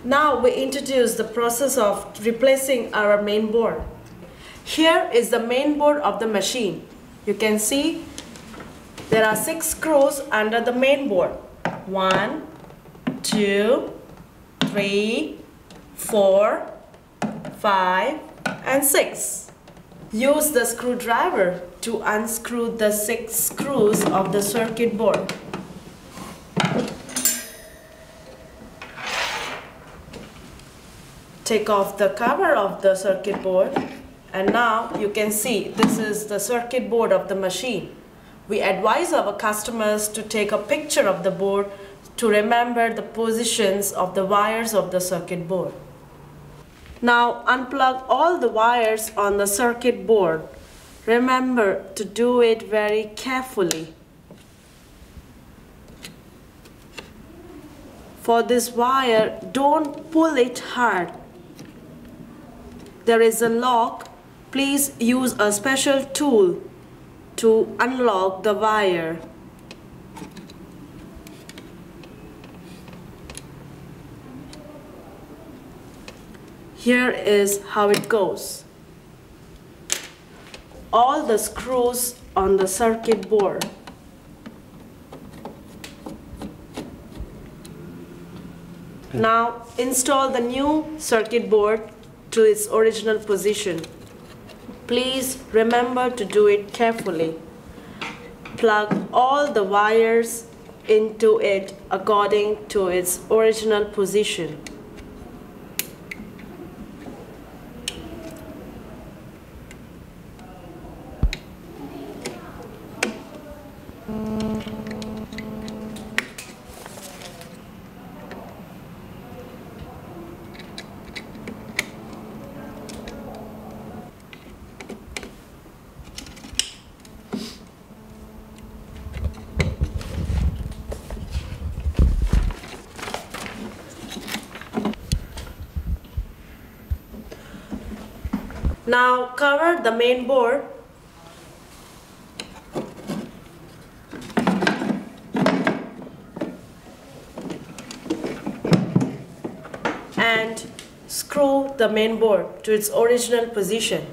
Now we introduce the process of replacing our main board. Here is the main board of the machine. You can see there are 6 screws under the main board. 1, 2, 3, 4, 5 and 6. Use the screwdriver to unscrew the 6 screws of the circuit board. Take off the cover of the circuit board, and now you can see this is the circuit board of the machine. We advise our customers to take a picture of the board to remember the positions of the wires of the circuit board. Now unplug all the wires on the circuit board. Remember to do it very carefully. For this wire, don't pull it hard. There is a lock. Please use a special tool to unlock the wire. Here is how it goes. All the screws on the circuit board. Now install the new circuit board to its original position. Please remember to do it carefully. Plug all the wires into it according to its original position. Now cover the main board and screw the main board to its original position.